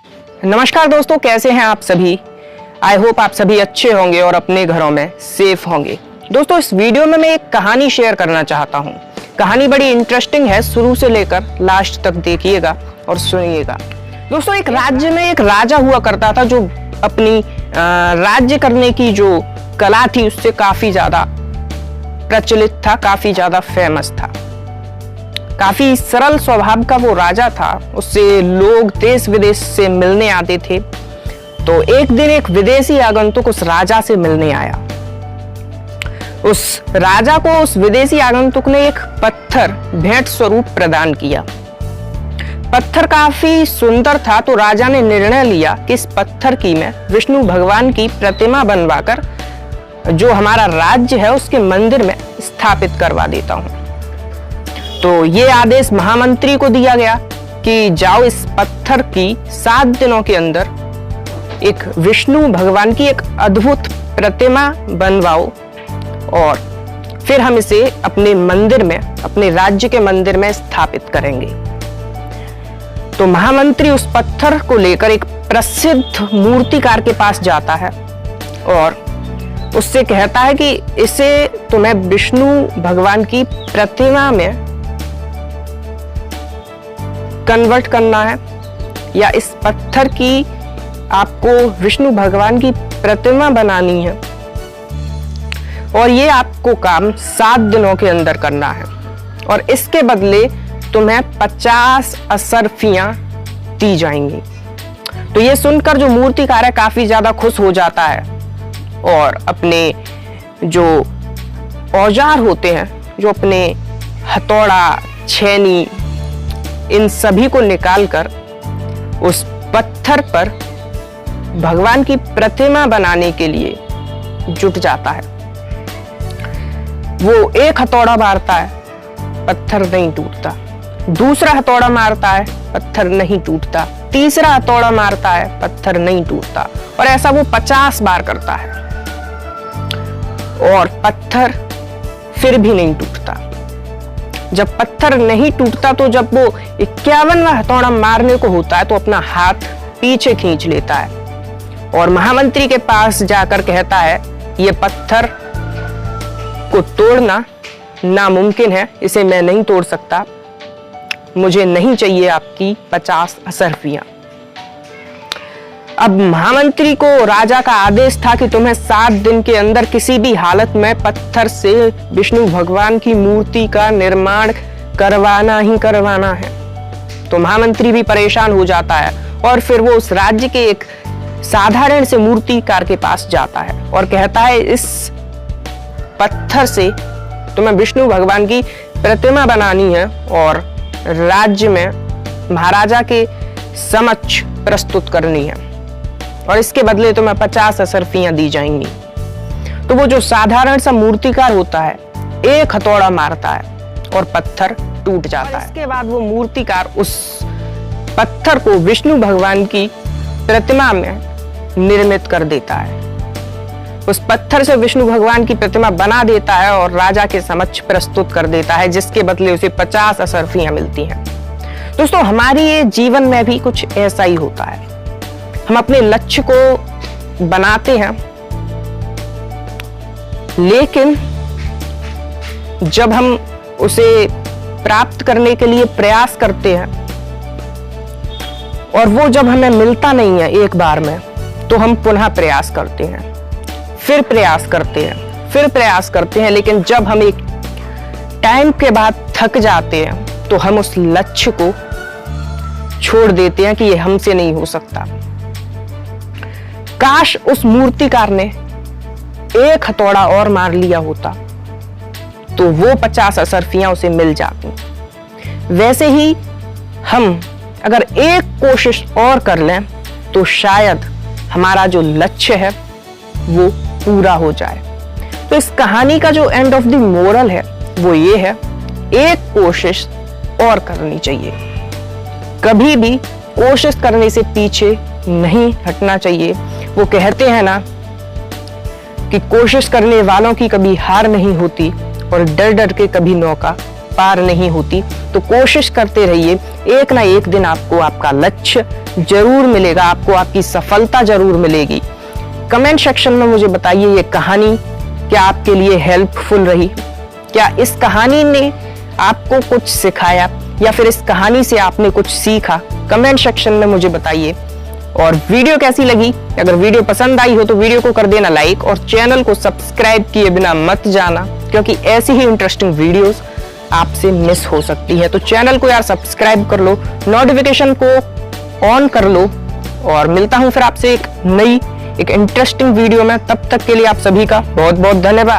नमस्कार दोस्तों, कैसे हैं आप सभी। आई होप आप सभी अच्छे होंगे और अपने घरों में सेफ होंगे। दोस्तों, इस वीडियो में मैं एक कहानी शेयर करना चाहता हूं। कहानी बड़ी इंटरेस्टिंग है, शुरू से लेकर लास्ट तक देखिएगा और सुनिएगा। दोस्तों, एक राज्य में एक राजा हुआ करता था जो अपनी राज्य करने की जो कला थी उससे काफी ज्यादा प्रचलित था, काफी ज्यादा फेमस था। काफी सरल स्वभाव का वो राजा था, उससे लोग देश विदेश से मिलने आते थे। तो एक दिन एक विदेशी आगंतुक उस राजा से मिलने आया। उस राजा को उस विदेशी आगंतुक ने एक पत्थर भेंट स्वरूप प्रदान किया। पत्थर काफी सुंदर था, तो राजा ने निर्णय लिया कि इस पत्थर की मैं विष्णु भगवान की प्रतिमा बनवाकर जो हमारा राज्य है उसके मंदिर में स्थापित करवा देता हूं। तो ये आदेश महामंत्री को दिया गया कि जाओ इस पत्थर की 7 दिनों के अंदर एक विष्णु भगवान की एक अद्भुत प्रतिमा बनवाओ और फिर हम इसे अपने मंदिर में, अपने राज्य के मंदिर में स्थापित करेंगे। तो महामंत्री उस पत्थर को लेकर एक प्रसिद्ध मूर्तिकार के पास जाता है और उससे कहता है कि इसे तुम्हें विष्णु भगवान की प्रतिमा में कन्वर्ट करना है, या इस पत्थर की आपको विष्णु भगवान की प्रतिमा बनानी है और ये आपको काम 7 दिनों के अंदर करना है और इसके बदले तुम्हें 50 असरफियां दी जाएंगी। तो ये सुनकर जो मूर्तिकार है काफी ज्यादा खुश हो जाता है और अपने जो औजार होते हैं, जो अपने हथौड़ा, छेनी, इन सभी को निकालकर उस पत्थर पर भगवान की प्रतिमा बनाने के लिए जुट जाता है। वो एक हथौड़ा मारता है, पत्थर नहीं टूटता। दूसरा हथौड़ा मारता है, पत्थर नहीं टूटता। तीसरा हथौड़ा मारता है, पत्थर नहीं टूटता। और ऐसा वो 50 बार करता है और पत्थर फिर भी नहीं टूटता। जब पत्थर नहीं टूटता तो जब वो 51वां हथौड़ा मारने को होता है तो अपना हाथ पीछे खींच लेता है और महामंत्री के पास जाकर कहता है, ये पत्थर को तोड़ना नामुमकिन है, इसे मैं नहीं तोड़ सकता, मुझे नहीं चाहिए आपकी 50 असरफियां। अब महामंत्री को राजा का आदेश था कि तुम्हें 7 दिन के अंदर किसी भी हालत में पत्थर से विष्णु भगवान की मूर्ति का निर्माण करवाना ही करवाना है। तो महामंत्री भी परेशान हो जाता है और फिर वो उस राज्य के एक साधारण से मूर्तिकार के पास जाता है और कहता है, इस पत्थर से तुम्हें विष्णु भगवान की प्रतिमा बनानी है और राज्य में महाराजा के समक्ष प्रस्तुत करनी है और इसके बदले तुम्हें 50 असरफियां दी जाएंगी। तो वो जो साधारण सा मूर्तिकार होता है, एक हथौड़ा मारता है और पत्थर टूट जाता है। इसके बाद वो मूर्तिकार उस पत्थर को विष्णु भगवान की प्रतिमा में निर्मित कर देता है। उस पत्थर से विष्णु भगवान की प्रतिमा बना देता है और राजा के समक्ष प्रस्तुत कर देता है, जिसके बदले उसे 50 असरफियां मिलती हैं। दोस्तों, हमारे ये जीवन में भी कुछ ऐसा ही होता है। हम अपने लक्ष्य को बनाते हैं, लेकिन जब हम उसे प्राप्त करने के लिए प्रयास करते हैं और वो जब हमें मिलता नहीं है एक बार में, तो हम पुनः प्रयास करते हैं, फिर प्रयास करते हैं, फिर प्रयास करते हैं। लेकिन जब हम एक टाइम के बाद थक जाते हैं तो हम उस लक्ष्य को छोड़ देते हैं कि ये हमसे नहीं हो सकता। काश उस मूर्तिकार ने एक हथौड़ा और मार लिया होता तो वो 50 असरफियां उसे मिल जाती। वैसे ही हम अगर एक कोशिश और कर लें तो शायद हमारा जो लक्ष्य है वो पूरा हो जाए। तो इस कहानी का जो एंड ऑफ द मोरल है वो ये है, एक कोशिश और करनी चाहिए। कभी भी कोशिश करने से पीछे नहीं हटना चाहिए। वो कहते हैं ना कि कोशिश करने वालों की कभी हार नहीं होती और डर डर के कभी नौका पार नहीं होती। तो कोशिश करते रहिए, एक ना एक दिन आपको आपका लक्ष्य जरूर मिलेगा आपको, आपकी सफलता जरूर मिलेगी। कमेंट सेक्शन में मुझे बताइए ये कहानी क्या आपके लिए हेल्पफुल रही, क्या इस कहानी ने आपको कुछ सिखाया या फिर इस कहानी से आपने कुछ सीखा। कमेंट सेक्शन में मुझे बताइए। और वीडियो कैसी लगी, अगर वीडियो पसंद आई हो तो वीडियो को कर देना लाइक और चैनल को सब्सक्राइब किए बिना मत जाना, क्योंकि ऐसी ही इंटरेस्टिंग वीडियोस आपसे मिस हो सकती है। तो चैनल को यार सब्सक्राइब कर लो, नोटिफिकेशन को ऑन कर लो और मिलता हूं फिर आपसे एक इंटरेस्टिंग वीडियो में। तब तक के लिए आप सभी का बहुत बहुत धन्यवाद।